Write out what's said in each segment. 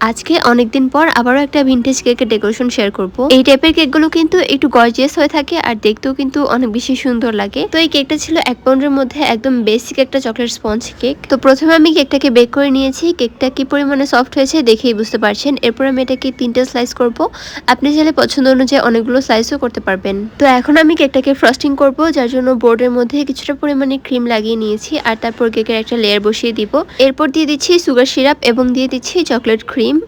আজকে অনেকদিন পর আবারও একটা ভিনটেজ কেকের ডেকোরেশন শেয়ার করব। এই টাইপের কেকগুলো কিন্তু একটু গর্জিয়াস হয়ে থাকে আর দেখতেও কিন্তু অনেক বেশি সুন্দর লাগে। তো এই কেকটা ছিল 1 পাউন্ডের মধ্যে একদম বেসিক একটা চকলেট স্পঞ্জ কেক। তো প্রথমে আমি কেকটাকে বেক করে নিয়েছি। কেকটা কি পরিমাণে সফট হয়েছে দেখেই বুঝতে পারছেন। এরপর আমি এটাকে 3টে স্লাইস করব। আপনি চাইলে পছন্দ অনুযায়ী অনেকগুলো স্লাইসও করতে পারবেন। তো এখন আমি কেকটাকে ফ্রস্টিং করব, যার জন্য বোর্ডের মধ্যে কিছুটা পরিমাণে ক্রিম লাগিয়ে নিয়েছি আর তারপর কেকের একটা লেয়ার বসিয়ে দিব। এরপর দিয়ে দিচ্ছি সুগার সিরাপ এবং দিয়ে দিচ্ছি চকলেট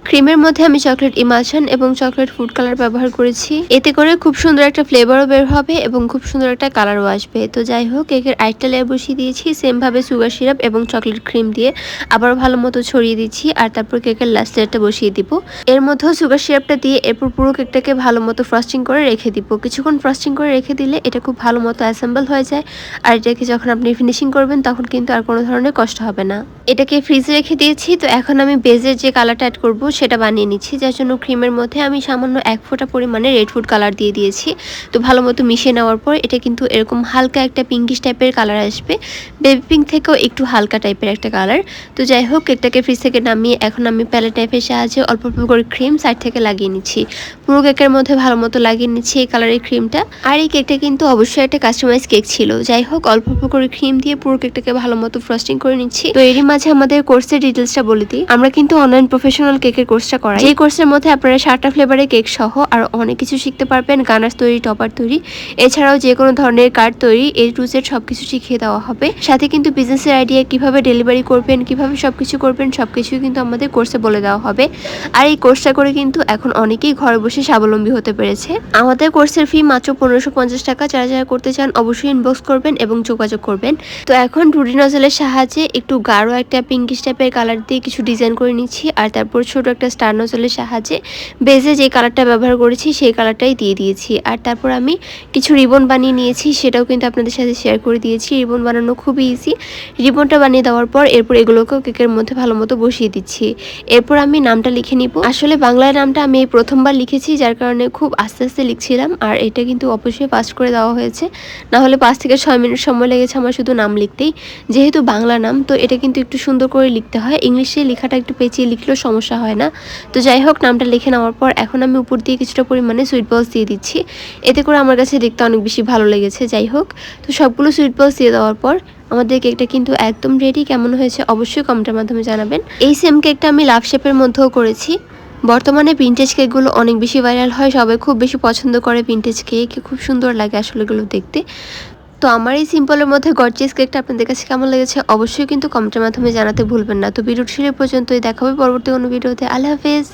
ক্রিমের মধ্যে আমি চকলেট ইমালশন এবং চকলেট ফুড কালার ব্যবহার করেছি। এতে করে খুব সুন্দর একটা ফ্লেভারও বের হবে এবং খুব সুন্দর একটা কালারও আসবে। তো যাই হোক, কেকের আরেকটা লেয়ার বসিয়ে দিয়েছি সেম ভাবে সুগার সিরাপ এবং চকলেট ক্রিম দিয়ে আবার ভালো মতো ছড়িয়ে দিচ্ছি আর তারপর কেকের লাস্ট লেয়ারটা বসিয়ে দিব। এর মধ্যেও সুগার সিরাপটা দিয়ে এরপর পুরো কেকটাকে ভালো মতো ফ্রস্টিং করে রেখে দিব। কিছুক্ষণ ফ্রস্টিং করে রেখে দিলে এটা খুব ভালো মতো অ্যাসেম্বল হয়ে যায় আর এটাকে যখন আপনি ফিনিশিং করবেন তখন কিন্তু আর কোনো ধরনের কষ্ট হবে না। এটাকে ফ্রিজে রেখে দিয়েছি। তো এখন আমি বেজের যে কালারটা অ্যাড করব সেটা বানিয়ে নিচ্ছি, যার জন্য ক্রিমের মধ্যে আমি সামান্য 1 ফোঁটা পরিমাণে রেড ফুড কালার দিয়ে দিয়েছি। তো ভালো মতো মিশিয়ে নেওয়ার পর এটা কিন্তু এরকম হালকা একটা পিঙ্কিশ টাইপের কালার আসবে, বেবি পিঙ্ক থেকেও একটু হালকা টাইপের একটা কালার। তো যাই হোক, কেকটাকে ফ্রিজ থেকে নামিয়ে এখন আমি প্যালেট নাইফের সাহায্যে অল্প অল্প করে ক্রিম সাইড থেকে লাগিয়ে নিচ্ছি। পুরো কেকের মধ্যে ভালো মতো লাগিয়ে নিচ্ছি এই কালারের ক্রিমটা। আর এই কেকটা কিন্তু অবশ্যই একটা কাস্টমাইজ কেক ছিল। যাই হোক, অল্প অল্প করে ক্রিম দিয়ে পুরো কেকটাকে ভালো মতো ফ্রস্টিং করে নিচ্ছি। তো এরই মাঝে আমাদের কোর্সের ডিটেলসটা বলে দিই। আমরা কিন্তু অনলাইন প্রফেশনাল কেকের কোর্সটা করাই। এই কোর্সের মধ্যে আপনারা 7টা ফ্লেভারের কেক সহ আর অনেক কিছু শিখতে পারবেন। গানাশ তৈরি, টপার তৈরি, এছাড়াও যে কোনো ধরনের কার্ড তৈরি, A to Z সবকিছু শিখিয়ে দেওয়া হবে। সাথে কিন্তু বিজনেসের আইডিয়া কিভাবে ডেলিভারি করবেন, কিভাবে সবকিছু করবেন, সবকিছুই কিন্তু আমাদের কোর্সে বলে দেওয়া হবে। আর এই কোর্সটা করে কিন্তু এখন অনেকেই ঘরে বসে স্বাবলম্বী হতে পেরেছে। আমাদের কোর্সের ফি মাত্র 1550 টাকা। যারা যারা করতে চান অবশ্যই ইনবক্স করবেন এবং যোগাযোগ করবেন। তো এখন রুডি নজলের সাহায্যে একটু গাঢ় একটা পিঙ্কিশ টাইপের কালার দিয়ে কিছু ডিজাইন করে নিচ্ছি আর তারপর ছোট একটা স্টার নজলের সাহায্যে বেজে যে কালারটা ব্যবহার করেছি সেই কালারটাই দিয়ে দিয়েছি। আর তারপর আমি কিছু রিবন বানিয়ে নিয়েছি, সেটাও কিন্তু আপনাদের সাথে শেয়ার করে দিয়েছি। রিবন বানানো খুবই ইজি। রিবনটা বানিয়ে দেওয়ার পর এরপর এগুলোকেও কেকের মধ্যে ভালো মতো বসিয়ে দিচ্ছি। এরপর আমি নামটা লিখে নিব। আসলে বাংলায় নামটা আমি এই প্রথমবার লিখেছি, যার কারণে খুব আস্তে আস্তে লিখছিলাম। আর এটা কিন্তু অবশ্যই ফাস্ট করে দেওয়া হয়েছে, না হলে 5 থেকে 6 মিনিট সময় লেগেছে আমার শুধু নাম লিখতেই। যেহেতু বাংলা নাম, তো এটা কিন্তু একটু সুন্দর করে লিখতে হয়। ইংলিশে লেখাটা একটু পেঁচিয়ে লিখলেও সমস্যা হয় না। তো যাই হোক, নামটা লিখে নেওয়ার পর এখন আমি উপর দিয়ে কিছুটা পরিমাণে সুইট বলস দিয়ে দিচ্ছি। এতে করে আমার কাছে দেখতে অনেক বেশি ভালো লেগেছে। যাই হোক, তো সবগুলো সুইট বলস দিয়ে দেওয়ার পর আমাদের কেকটা কিন্তু একদম রেডি। কেমন হয়েছে অবশ্যই কমেন্টের মাধ্যমে জানাবেন। এই সেম কেকটা আমি লাভ শেপের মধ্যেও করেছি। বর্তমানে ভিনটেজ কেকগুলো অনেক বেশি ভাইরাল হয়, সবাই খুব বেশি পছন্দ করে ভিনটেজ কেক, খুব সুন্দর লাগে আসলে এগুলো দেখতে। তো আমার এই সিম্পলের মধ্যে গর্জিয়াস কেকটা আপনাদের কাছে কেমন লেগেছে অবশ্যই কিন্তু কমেন্টের মাধ্যমে জানাতে ভুলবেন না। তো ভিডিওটি ছিল পর্যন্তই, দেখা হবে পরবর্তী কোনো ভিডিওতে। আল্লাহ হাফেজ।